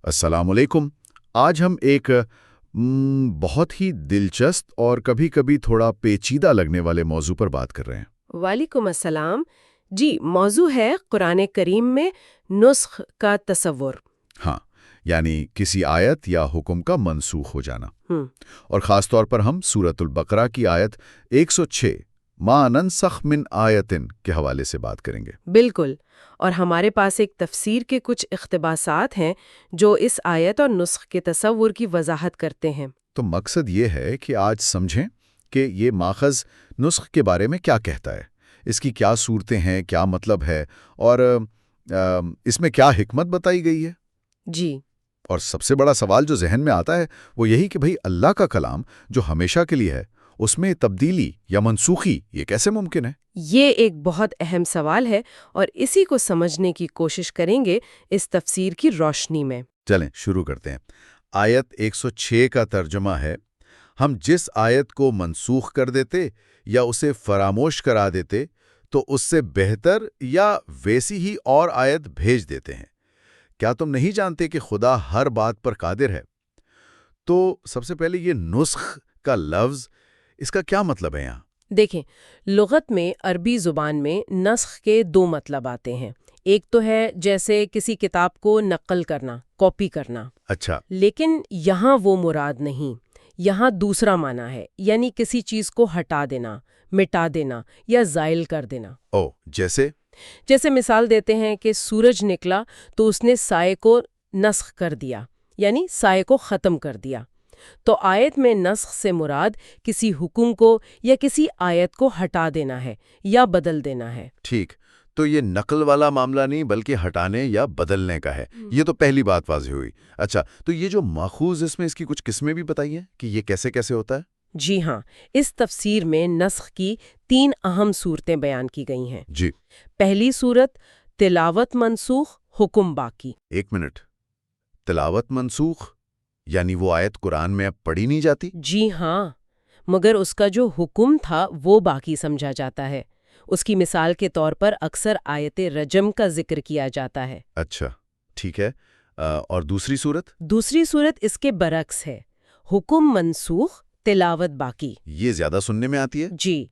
السلام علیکم۔ آج ہم ایک بہت ہی دلچسپ اور کبھی کبھی تھوڑا پیچیدہ لگنے والے موضوع پر بات کر رہے ہیں۔ وعلیکم السلام۔ جی، موضوع ہے قرآن کریم میں نسخ کا تصور۔ ہاں، یعنی کسی آیت یا حکم کا منسوخ ہو جانا۔ اور خاص طور پر ہم سورۃ البقرہ کی آیت 106 ما ننسخ من آیتن کے حوالے سے بات کریں گے۔ بالکل، اور ہمارے پاس ایک تفسیر کے کچھ اقتباسات ہیں جو اس آیت اور نسخ کے تصور کی وضاحت کرتے ہیں۔ تو مقصد یہ ہے کہ آج سمجھیں کہ یہ ماخذ نسخ کے بارے میں کیا کہتا ہے، اس کی کیا صورتیں ہیں، کیا مطلب ہے، اور اس میں کیا حکمت بتائی گئی ہے۔ جی، اور سب سے بڑا سوال جو ذہن میں آتا ہے وہ یہی کہ بھئی اللہ کا کلام جو ہمیشہ کے لیے ہے، اس میں تبدیلی یا منسوخی یہ کیسے ممکن ہے؟ یہ ایک بہت اہم سوال ہے اور اسی کو سمجھنے کی کوشش کریں گے اس تفسیر کی روشنی میں۔ چلیں شروع کرتے ہیں۔ آیت 106 کا ترجمہ ہے، ہم جس آیت کو منسوخ کر دیتے یا اسے فراموش کرا دیتے تو اس سے بہتر یا ویسی ہی اور آیت بھیج دیتے ہیں۔ کیا تم نہیں جانتے کہ خدا ہر بات پر قادر ہے؟ تو سب سے پہلے یہ نسخ کا لفظ، اس کا کیا مطلب ہے یہاں؟ دیکھیں، لغت میں عربی زبان میں نسخ کے دو مطلب آتے ہیں۔ ایک تو ہے جیسے کسی کتاب کو نقل کرنا، کاپی کرنا۔ اچھا، لیکن یہاں وہ مراد نہیں، یہاں دوسرا معنی ہے، یعنی کسی چیز کو ہٹا دینا، مٹا دینا یا زائل کر دینا۔ جیسے مثال دیتے ہیں کہ سورج نکلا تو اس نے سائے کو نسخ کر دیا، یعنی سائے کو ختم کر دیا۔ تو آیت میں نسخ سے مراد کسی حکم کو یا کسی آیت کو ہٹا دینا ہے یا بدل دینا ہے۔ ٹھیک، تو یہ نقل والا معاملہ نہیں بلکہ ہٹانے یا بدلنے کا ہے۔ یہ تو پہلی بات واضح ہوئی۔ اچھا، تو یہ جو ماخوذ اس میں اس کی کچھ قسمیں بھی بتائی ہیں کہ یہ کیسے کیسے ہوتا ہے؟ جی ہاں، اس تفسیر میں نسخ کی 3 اہم صورتیں بیان کی گئی ہیں۔ جی، پہلی صورت تلاوت منسوخ، حکم باقی۔ ایک منٹ، تلاوت منسوخ یعنی وہ آیت قرآن میں اب پڑھی نہیں جاتی؟ جی ہاں، مگر اس کا جو حکم تھا وہ باقی سمجھا جاتا ہے۔ اس کی مثال کے طور پر اکثر آیت رجم کا ذکر کیا جاتا ہے۔ اچھا، ٹھیک ہے۔ اور دوسری صورت؟ دوسری صورت اس کے برعکس ہے، حکم منسوخ، تلاوت باقی۔ یہ زیادہ سننے میں آتی ہے۔ جی،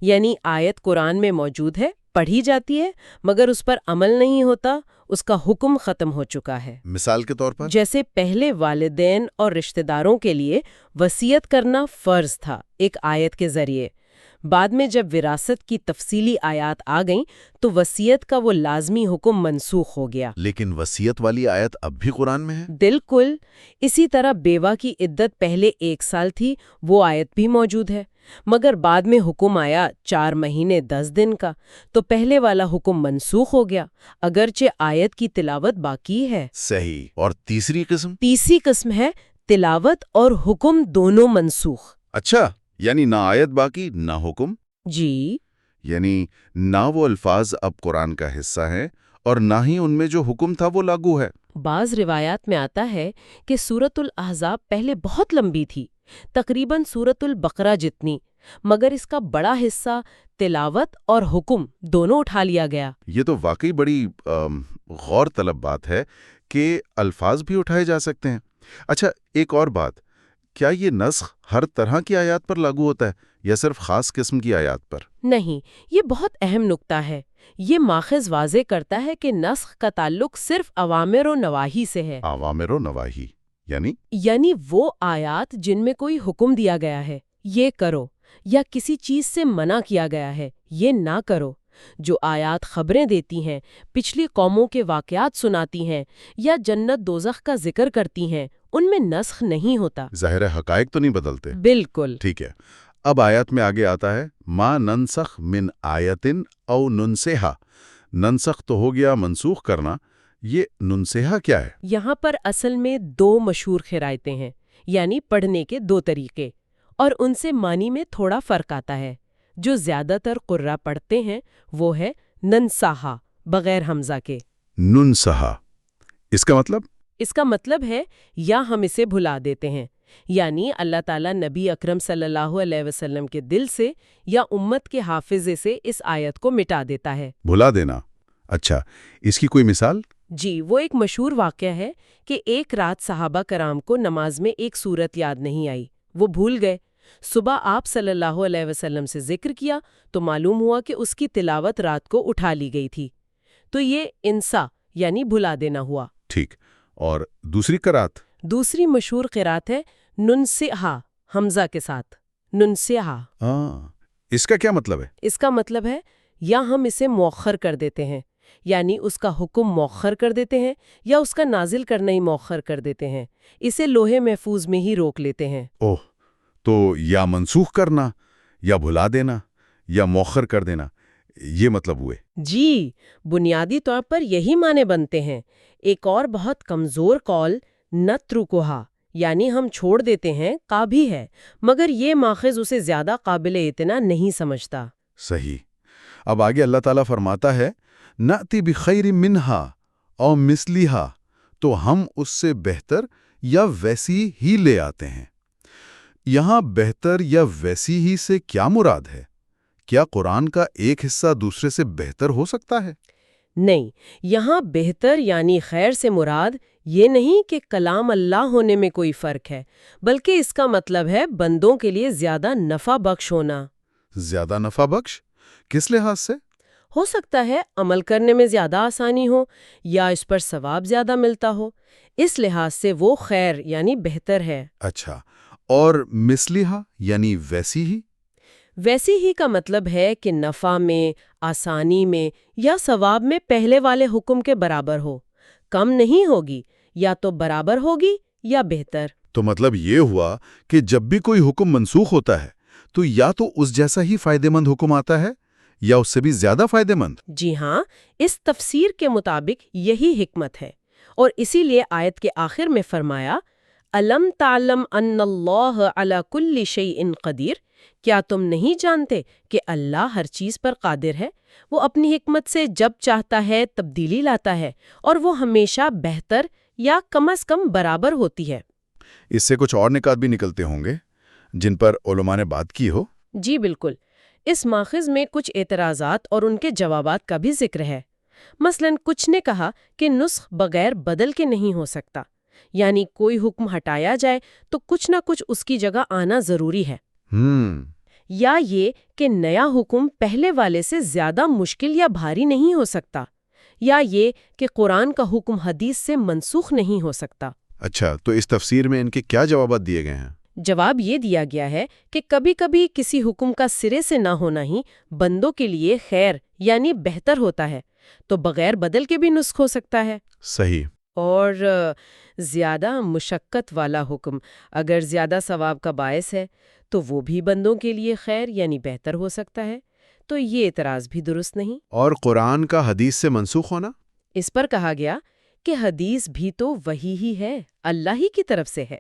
یعنی آیت قرآن میں موجود ہے، پڑھی جاتی ہے، مگر اس پر عمل نہیں ہوتا، اس کا حکم ختم ہو چکا ہے۔ مثال کے طور پر؟ جیسے پہلے والدین اور رشتہ داروں کے لیے وصیت کرنا فرض تھا ایک آیت کے ذریعے، بعد میں جب وراثت کی تفصیلی آیات آ گئیں تو وصیت کا وہ لازمی حکم منسوخ ہو گیا۔ لیکن وصیت والی آیت اب بھی قرآن میں ہے؟ بالکل، اسی طرح بیوہ کی عدت پہلے 1 سال تھی، وہ آیت بھی موجود ہے، مگر بعد میں حکم آیا 4 مہینے 10 دن کا، تو پہلے والا حکم منسوخ ہو گیا، اگرچہ آیت کی تلاوت باقی ہے۔ صحیح۔ اور تیسری قسم؟ تیسری قسم ہے تلاوت اور حکم دونوں منسوخ۔ اچھا، یعنی نہ آیت باقی نہ حکم؟ جی، یعنی نہ وہ الفاظ اب قرآن کا حصہ ہیں اور نہ ہی ان میں جو حکم تھا وہ لاگو ہے۔ بعض روایات میں آتا ہے کہ سورۃ الاحزاب پہلے بہت لمبی تھی، تقریباً سورۃ البقرہ جتنی، مگر اس کا بڑا حصہ تلاوت اور حکم دونوں اٹھا لیا گیا۔ یہ تو واقعی بڑی غور طلب بات ہے کہ الفاظ بھی اٹھائے جا سکتے ہیں۔ اچھا، ایک اور بات، کیا یہ نسخ ہر طرح کی آیات پر لاگو ہوتا ہے یا صرف خاص قسم کی آیات پر؟ نہیں، یہ بہت اہم نکتہ ہے۔ یہ ماخذ واضح کرتا ہے کہ نسخ کا تعلق صرف اوامر و نواہی سے ہے۔ اوامر و نواہی یعنی وہ آیات جن میں کوئی حکم دیا گیا ہے، یہ کرو، یا کسی چیز سے منع کیا گیا ہے، یہ نہ کرو۔ جو آیات خبریں دیتی ہیں، پچھلی قوموں کے واقعات سناتی ہیں یا جنت دوزخ کا ذکر کرتی ہیں، ان میں نسخ نہیں ہوتا۔ ظاہر حقائق تو نہیں بدلتے۔ بالکل ٹھیک ہے۔ اب آیات میں آگے آتا ہے ما ننسخ من آیتن او ننسیہا۔ ننسخ تو ہو گیا منسوخ کرنا، یہ ننسیہا کیا ہے؟ یہاں پر اصل میں 2 مشہور قرائتیں ہیں، یعنی پڑھنے کے 2 طریقے، اور ان سے معنی میں تھوڑا فرق آتا ہے۔ جو زیادہ تر قراء پڑھتے ہیں وہ ہے ننساہا بغیر حمزہ کے۔ ننسہا، اس کا مطلب؟ اس کا مطلب ہے یا ہم اسے بھلا دیتے ہیں، یعنی اللہ تعالیٰ نبی اکرم صلی اللہ علیہ وسلم کے دل سے یا امت کے حافظے سے اس آیت کو مٹا دیتا ہے۔ بھلا دینا، اچھا، اس کی کوئی مثال؟ جی، وہ ایک مشہور واقعہ ہے کہ ایک رات صحابہ کرام کو نماز میں ایک سورت یاد نہیں آئی، وہ بھول گئے۔ صبح آپ صلی اللہ علیہ وسلم سے ذکر کیا تو معلوم ہوا کہ اس کی تلاوت رات کو اٹھا لی گئی تھی۔ تو یہ انسا یعنی بھلا دینا ہوا۔ ٹھیک، اور دوسری قرات؟ دوسری مشہور قرات ہے ننسئھا، حمزہ کے ساتھ، ننسئھا۔ اس کا کیا مطلب ہے؟ اس کا مطلب ہے یا ہم اسے مؤخر کر دیتے ہیں، یعنی اس کا حکم مؤخر کر دیتے ہیں، یا اس کا نازل کرنا ہی مؤخر کر دیتے ہیں، اسے لوح محفوظ میں ہی روک لیتے ہیں۔ اوہ، تو یا منسوخ کرنا، یا بھلا دینا، یا مؤخر کر دینا، یہ مطلب ہوئے؟ جی، بنیادی طور پر یہی معنی بنتے ہیں۔ ایک اور بہت کمزور قول نترکھا یعنی ہم چھوڑ دیتے ہیں کا بھی ہے، مگر یہ ماخذ اسے زیادہ قابل اعتنا نہیں سمجھتا۔ صحیح۔ اب آگے اللہ تعالیٰ فرماتا ہے نأتی بخیر منہا او مثلیہا، تو ہم اس سے بہتر یا ویسی ہی لے آتے ہیں۔ یہاں بہتر یا ویسی ہی سے کیا مراد ہے؟ کیا قرآن کا ایک حصہ دوسرے سے بہتر ہو سکتا ہے؟ نہیں، یہاں بہتر یعنی خیر سے مراد یہ نہیں کہ کلام اللہ ہونے میں کوئی فرق ہے، بلکہ اس کا مطلب ہے بندوں کے لیے زیادہ نفع بخش ہونا۔ زیادہ نفع بخش؟ کس لحاظ سے؟ ہو سکتا ہے عمل کرنے میں زیادہ آسانی ہو، یا اس پر ثواب زیادہ ملتا ہو، اس لحاظ سے وہ خیر یعنی بہتر ہے۔ اچھا، اور مثلیہا یعنی ویسی ہی؟ ویسی ہی کا مطلب ہے کہ نفع میں، آسانی میں یا ثواب میں پہلے والے حکم کے برابر ہو، کم نہیں ہوگی، یا تو برابر ہوگی یا بہتر۔ تو مطلب یہ ہوا کہ جب بھی کوئی حکم منسوخ ہوتا ہے تو یا تو اس جیسا ہی فائدہ مند حکم آتا ہے یا اس سے بھی زیادہ فائدہ مند۔ جی ہاں، اس تفسیر کے مطابق یہی حکمت ہے، اور اسی لیے آیت کے آخر میں فرمایا الم تعلم ان اللہ علی کل شیء قدیر، کیا تم نہیں جانتے کہ اللہ ہر چیز پر قادر ہے؟ وہ اپنی حکمت سے جب چاہتا ہے تبدیلی لاتا ہے، اور وہ ہمیشہ بہتر یا کم از کم برابر ہوتی ہے۔ اس سے کچھ اور نکات بھی نکلتے ہوں گے جن پر علماء نے بات کی ہو؟ جی بالکل، اس ماخذ میں کچھ اعتراضات اور ان کے جوابات کا بھی ذکر ہے۔ مثلاً کچھ نے کہا کہ نسخ بغیر بدل کے نہیں ہو سکتا، یعنی کوئی حکم ہٹایا جائے تو کچھ نہ کچھ اس کی جگہ آنا ضروری ہے۔ یا یہ کہ نیا حکم پہلے والے سے زیادہ مشکل یا بھاری نہیں ہو سکتا، یا یہ کہ قرآن کا حکم حدیث سے منسوخ نہیں ہو سکتا۔ اچھا، تو اس تفسیر میں ان کے کیا جوابات دیے گئے ہیں؟ جواب یہ دیا گیا ہے کہ کبھی کبھی کسی حکم کا سرے سے نہ ہونا ہی بندوں کے لیے خیر یعنی بہتر ہوتا ہے، تو بغیر بدل کے بھی نسخ ہو سکتا ہے۔ صحیح۔ اور زیادہ مشقت والا حکم اگر زیادہ ثواب کا باعث ہے تو وہ بھی بندوں کے لیے خیر یعنی بہتر ہو سکتا ہے، تو یہ اعتراض بھی درست نہیں۔ اور قرآن کا حدیث سے منسوخ ہونا؟ اس پر کہا گیا کہ حدیث بھی تو وہی ہی ہے، اللہ ہی کی طرف سے ہے،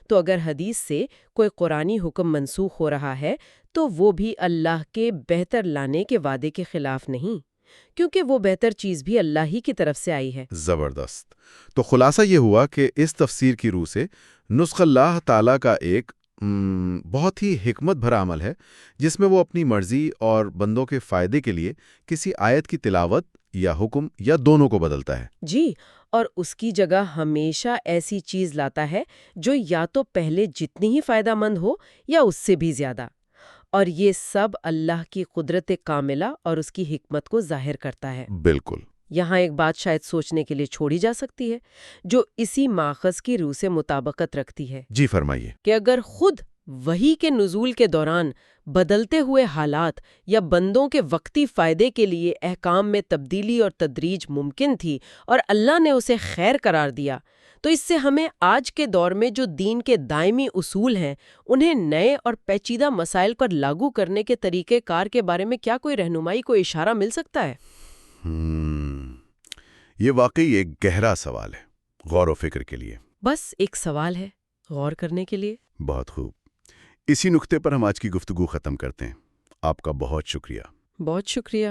تو اگر حدیث سے کوئی قرآنی حکم منسوخ ہو رہا ہے تو وہ بھی اللہ کے بہتر لانے کے وعدے کے خلاف نہیں، کیونکہ وہ بہتر چیز بھی اللہ ہی کی طرف سے آئی ہے۔ زبردست۔ تو خلاصہ یہ ہوا کہ اس تفسیر کی روح سے نسخ اللہ تعالیٰ کا ایک بہت ہی حکمت بھرا عمل ہے، جس میں وہ اپنی مرضی اور بندوں کے فائدے کے لیے کسی آیت کی تلاوت یا حکم یا دونوں کو بدلتا ہے۔ جی، اور اس کی جگہ ہمیشہ ایسی چیز لاتا ہے جو یا تو پہلے جتنی ہی فائدہ مند ہو یا اس سے بھی زیادہ، اور یہ سب اللہ کی قدرت کاملہ اور اس کی حکمت کو ظاہر کرتا ہے۔ بالکل۔ یہاں ایک بات شاید سوچنے کے لیے چھوڑی جا سکتی ہے، جو اسی ماخذ کی روح سے مطابقت رکھتی ہے۔ جی فرمائیے۔ کہ اگر خود وحی کے نزول کے دوران بدلتے ہوئے حالات یا بندوں کے وقتی فائدے کے لیے احکام میں تبدیلی اور تدریج ممکن تھی اور اللہ نے اسے خیر قرار دیا، تو اس سے ہمیں آج کے دور میں جو دین کے دائمی اصول ہیں انہیں نئے اور پیچیدہ مسائل پر لاگو کرنے کے طریقہ کار کے بارے میں کیا کوئی رہنمائی، کوئی اشارہ مل سکتا ہے؟ یہ واقعی ایک گہرا سوال ہے، غور و فکر کے لیے۔ بس ایک سوال ہے، غور کرنے کے لیے۔ بہت خوب۔ اسی نقطے پر ہم آج کی گفتگو ختم کرتے ہیں۔ آپ کا بہت شکریہ۔ بہت شکریہ۔